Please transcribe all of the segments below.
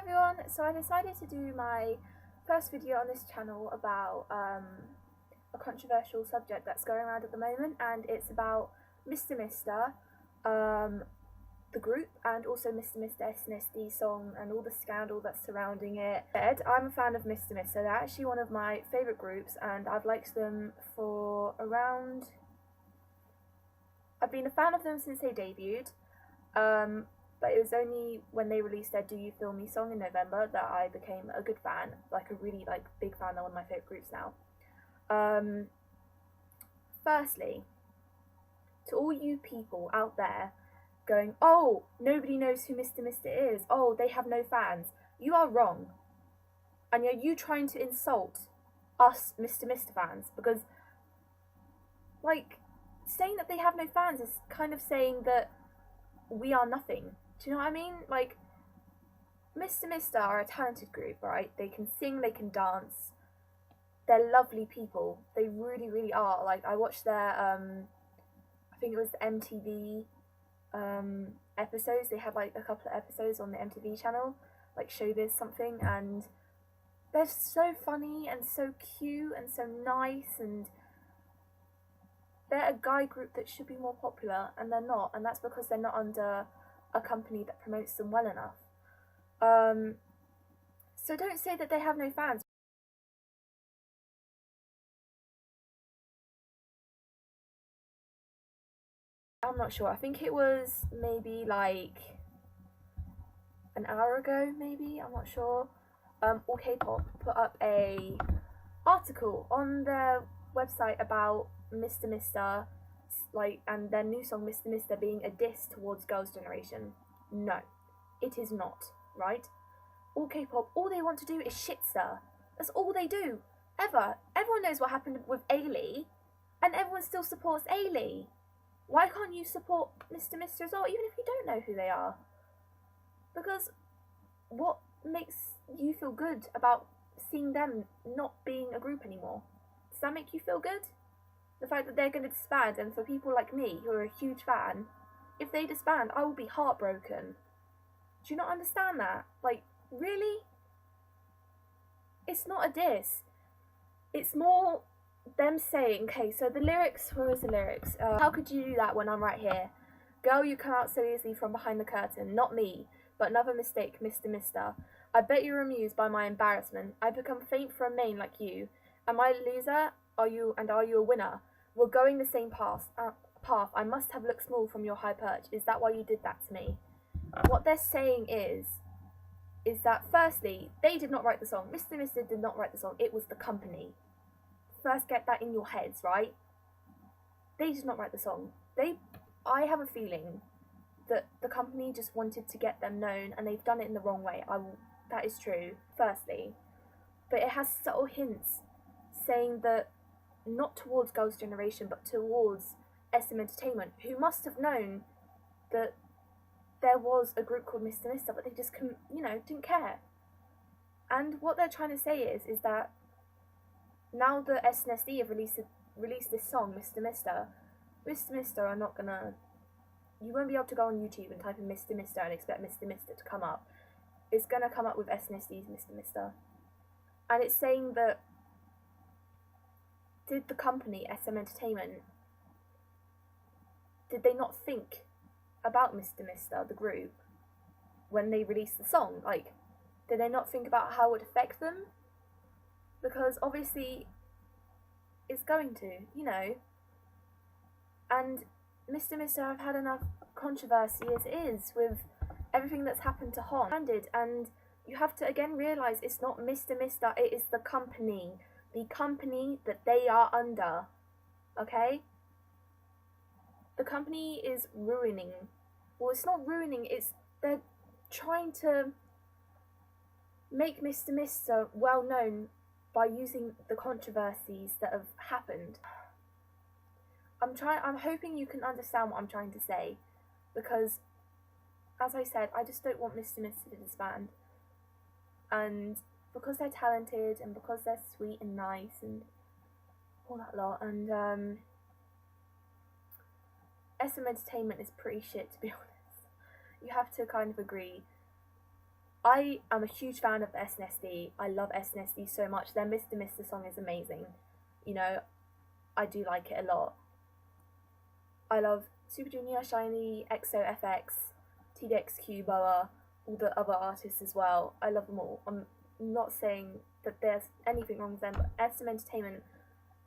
everyone, so I decided to do my first video on this channel about a controversial subject that's going around at the moment, and it's about MR.MR, the group, and also MR.MR SNSD song and all the scandal that's surrounding it. I'm a fan of MR.MR, they're actually one of my favourite groups, and I've liked them for around... I've been a fan of them since they debuted. But it was only when they released their Do You Feel Me song in November that I became a good fan, like a really big fan. They're one of my favourite groups now. Firstly, to all you people out there going, oh, nobody knows who MR.MR is, oh, they have no fans, you are wrong. And are you trying to insult us MR.MR fans? Because, like, saying that they have no fans is kind of saying that we are nothing. Do you know what I mean? Like, MR.MR are a talented group, right? They can sing, they can dance. They're lovely people. They really, really are. Like, I watched their, I think it was the MTV episodes. They had, like, a couple of episodes on the MTV channel, like Showbiz something, and they're so funny and so cute and so nice, and they're a guy group that should be more popular, and they're not, and that's because they're not under a company that promotes them well enough. So don't say that they have no fans. I'm not sure. I think it was maybe like an hour ago, maybe, I'm not sure. All Kpoptalk put up a article on their website about MR.MR, like, and their new song MR.MR being a diss towards Girls' Generation. No, it is not, right? All K-pop, all they want to do is shit stir. That's all they do, ever. Everyone knows what happened with Ailey, and everyone still supports Ailey. Why can't you support MR.MR as well, even if you don't know who they are? Because what makes you feel good about seeing them not being a group anymore? Does that make you feel good? The fact that they're going to disband, and for people like me who are a huge fan, if they disband, I will be heartbroken. Do you not understand that? Like, really? It's not a diss. It's more them saying, okay, so the lyrics, where is the lyrics? How could you do that when I'm right here? Girl, you come out so easily from behind the curtain. Not me, but another mistake, MR.MR. I bet you're amused by my embarrassment. I become faint for a main like you. Am I a loser? Are you a winner? We're going the same path. I must have looked small from your high perch. Is that why you did that to me? What they're saying is that firstly, they did not write the song. MR.MR did not write the song. It was the company. First, get that in your heads, right? They did not write the song. I have a feeling that the company just wanted to get them known, and they've done it in the wrong way. That is true, firstly. But it has subtle hints saying that not towards Girls' Generation, but towards SM Entertainment, who must have known that there was a group called MR.MR, but they just couldn't, didn't care. And what they're trying to say is that now that SNSD have released this song, MR.MR are not gonna... You won't be able to go on YouTube and type in MR.MR and expect MR.MR to come up. It's gonna come up with SNSD's MR.MR. And it's saying that, did the company, SM Entertainment, did they not think about MR.MR, the group, when they released the song? Like, did they not think about how it would affect them? Because obviously it's going to, And MR.MR have had enough controversy as it is with everything that's happened to Hon. And you have to again realise it's not MR.MR, it is the company that they are under, okay? The company is ruining, well, it's not ruining, they're trying to make MR.MR well known by using the controversies that have happened. I'm hoping you can understand what I'm trying to say, because, as I said, I just don't want MR.MR to disband. And because they're talented, and because they're sweet and nice, and all that lot, and SM Entertainment is pretty shit, to be honest. You have to kind of agree. I am a huge fan of SNSD. I love SNSD so much. Their Mr. song is amazing. You know, I do like it a lot. I love Super Junior, Shiny, EXO, FX, TDXQ, Boa, all the other artists as well. I love them all. I'm not saying that there's anything wrong with them, but SM Entertainment,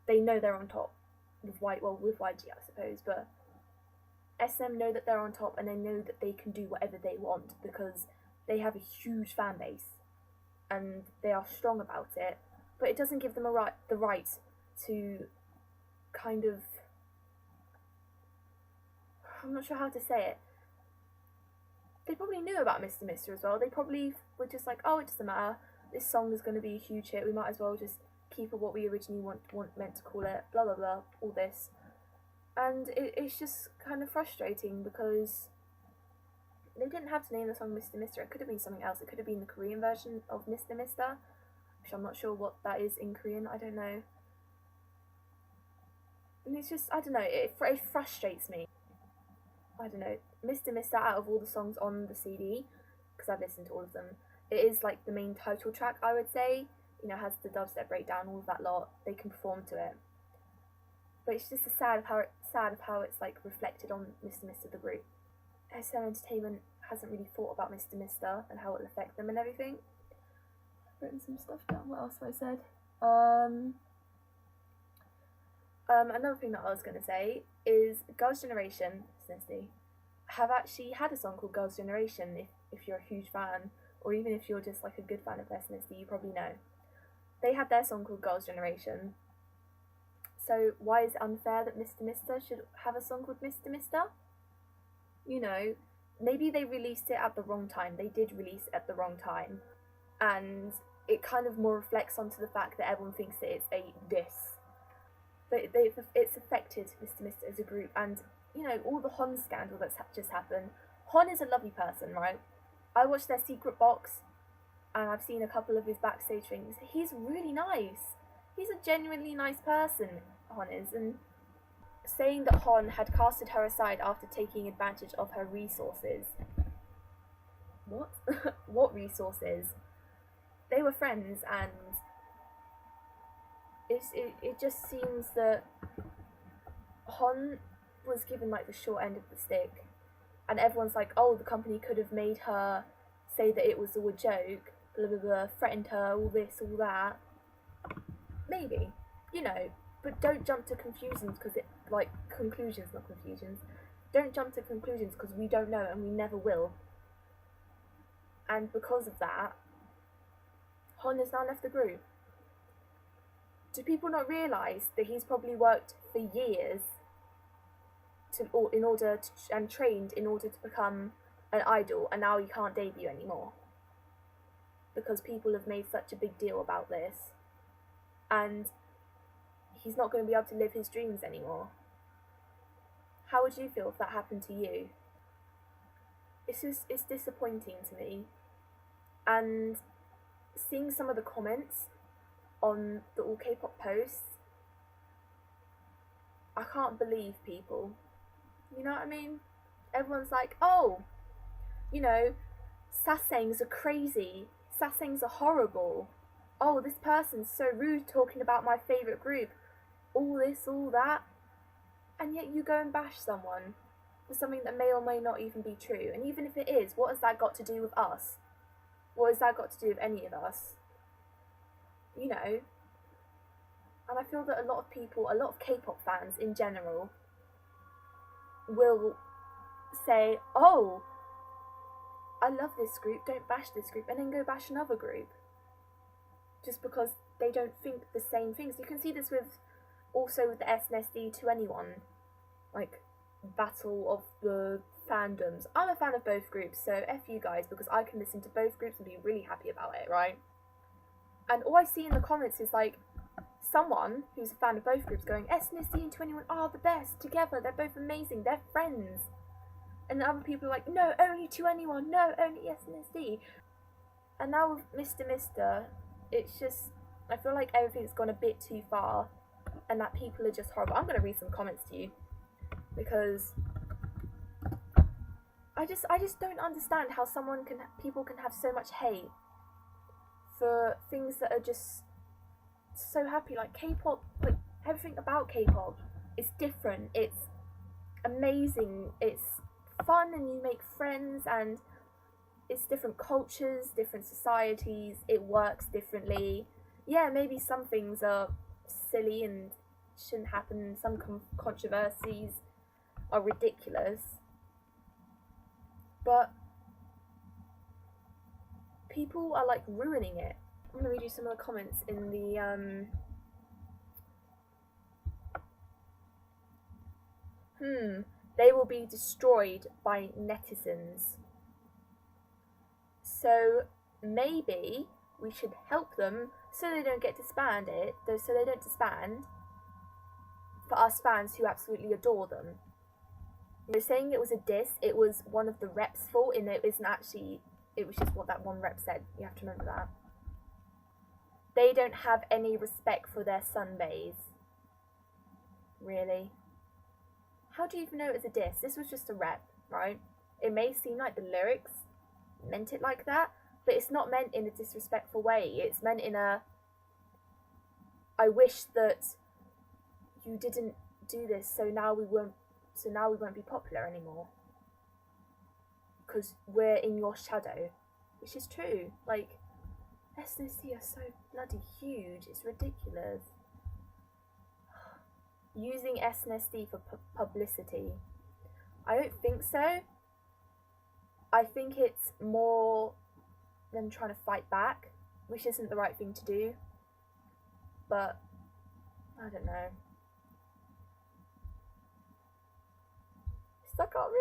they know they're on top. With YG, I suppose, but SM know that they're on top, and they know that they can do whatever they want because they have a huge fan base and they are strong about it. But it doesn't give them the right to kind of, I'm not sure how to say it. They probably knew about Mr. as well. They probably were just like, oh, it doesn't matter. This song is going to be a huge hit. We might as well just keep it what we originally meant to call it. Blah blah blah. All this, and it's just kind of frustrating because they didn't have to name the song Mr. It could have been something else. It could have been the Korean version of Mr. Which I'm not sure what that is in Korean. I don't know. And it's just, I don't know. It frustrates me. I don't know. Mr. Out of all the songs on the CD, because I've listened to all of them, it is like the main title track, I would say. You know, has the dubstep breakdown, all of that lot. They can perform to it. But it's just sad of how it's like reflected on Mr. the group. SM Entertainment hasn't really thought about Mr. and how it'll affect them and everything. I've written some stuff down. What else have I said? Another thing that I was going to say is Girls' Generation, SNSD, have actually had a song called Girls' Generation. If you're a huge fan, or even if you're just like a good fan of SNSD, you probably know. They had their song called Girls' Generation. So why is it unfair that Mr. should have a song called Mr.? You know, maybe they released it at the wrong time. They did release it at the wrong time. And it kind of more reflects onto the fact that everyone thinks that it's a diss. But it's affected Mr. as a group. And, you know, all the Hon scandal that's just happened. Hon is a lovely person, right? I watched their secret box, and I've seen a couple of his backstage things. He's really nice. He's a genuinely nice person, Hon is. And saying that Hon had casted her aside after taking advantage of her resources. What? What resources? They were friends, and it just seems that Hon was given like the short end of the stick, and everyone's like, oh, the company could have made her say that it was all a joke, blah blah blah, threatened her, all this, all that. Maybe, you know, but don't jump to conclusions because conclusions, not confusions. Don't jump to conclusions because we don't know and we never will. And because of that, Hon has now left the group. Do people not realise that he's probably worked for years and trained in order to become an idol, and now he can't debut anymore? Because people have made such a big deal about this. And he's not going to be able to live his dreams anymore. How would you feel if that happened to you? It's disappointing to me. And seeing some of the comments on the All K-pop posts, I can't believe people. You know what I mean? Everyone's like, oh, you know, sasaengs are crazy. Sasaengs are horrible. Oh, this person's so rude talking about my favourite group. All this, all that. And yet you go and bash someone for something that may or may not even be true. And even if it is, what has that got to do with us? What has that got to do with any of us? You know? And I feel that a lot of people, a lot of K-pop fans in general, will say, oh, I love this group, don't bash this group, and then go bash another group. Just because they don't think the same things. You can see this also with the SNSD 2NE1, like, battle of the fandoms. I'm a fan of both groups, so F you guys, because I can listen to both groups and be really happy about it, right? And all I see in the comments is like someone who's a fan of both groups going, SNSD and 2NE1 are the best together, they're both amazing, they're friends. And other people are like, no, only 2NE1, no, only SNSD. And now with Mr. It's just, I feel like everything's gone a bit too far and that people are just horrible. I'm going to read some comments to you because I just don't understand how people can have so much hate for things that are just so happy. Like K-pop, like everything about K-pop is different. It's amazing. It's fun, and you make friends, and it's different cultures, different societies. It works differently. Yeah, maybe some things are silly and shouldn't happen. Some controversies are ridiculous, but people are like ruining it. I'm gonna read you some of the comments in the they will be destroyed by netizens. So maybe we should help them so they don't get disbanded, so they don't disband, for us fans who absolutely adore them. They're saying it was a diss, it was one of the reps' fault, and it isn't actually, it was just what that one rep said. You have to remember that. They don't have any respect for their sunbays. Really? How do you even know it was a diss? This was just a rep, right? It may seem like the lyrics meant it like that, but it's not meant in a disrespectful way. It's meant in a, I wish that you didn't do this, so now we won't be popular anymore, because we're in your shadow. Which is true. Like, SNSD are so bloody huge, it's ridiculous. Using SNSD for publicity, I don't think so. I think it's more them trying to fight back, which isn't the right thing to do, but I don't know. Stuck on me.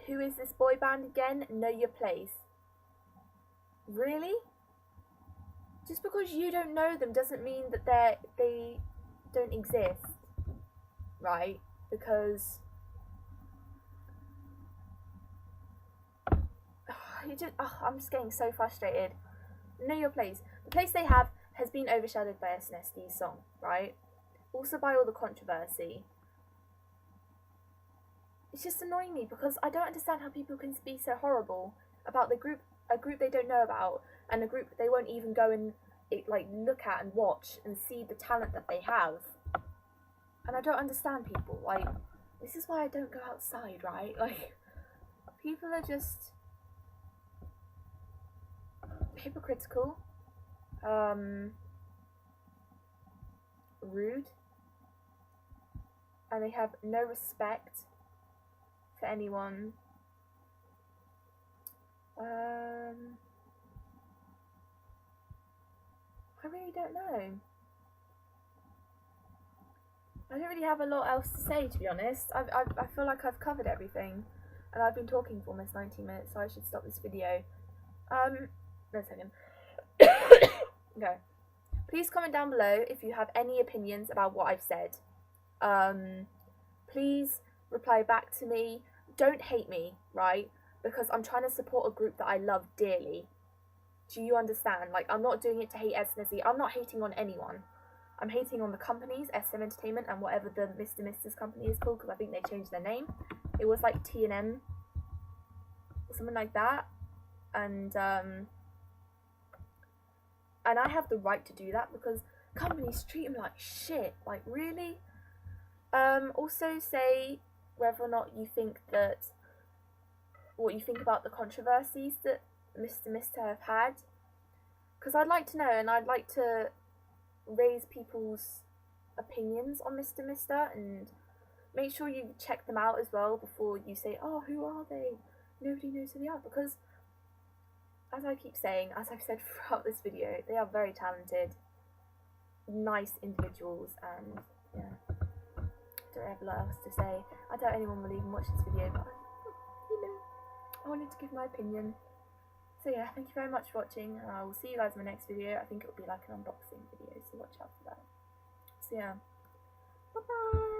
Who is this boy band again? Know Your Place. Really? Just because you don't know them doesn't mean that they don't exist, right? Because I'm just getting so frustrated. Know Your Place. The place they have has been overshadowed by SNSD's song, right? Also by all the controversy. It's just annoying me because I don't understand how people can be so horrible about a group they don't know about, and a group they won't even go and look at and watch and see the talent that they have. And I don't understand people. Like, this is why I don't go outside, right? Like, people are just hypocritical, rude, and they have no respect for anyone. I really don't know. I don't really have a lot else to say, to be honest. I feel like I've covered everything, and I've been talking for almost 19 minutes, so I should stop this video. No second. Okay. Please comment down below if you have any opinions about what I've said. Please reply back to me. Don't hate me, right? Because I'm trying to support a group that I love dearly. Do you understand? Like, I'm not doing it to hate SNSD. I'm not hating on anyone. I'm hating on the companies, SM Entertainment, and whatever the Mr.'s company is called, because I think they changed their name. It was like T&M or something like that. And I have the right to do that because companies treat them like shit. Like, really? Also say whether or not you think that, what you think about the controversies that Mr. have had, because I'd like to know, and I'd like to raise people's opinions on Mr. and make sure you check them out as well before you say, oh, who are they? Nobody knows who they are, because as I keep saying, as I've said throughout this video, they are very talented, nice individuals, and yeah, don't have a lot else to say. I doubt anyone will even watch this video, but you know, I wanted to give my opinion. So yeah, thank you very much for watching, and I will see you guys in my next video. I think it will be like an unboxing video, so watch out for that. So yeah, bye bye!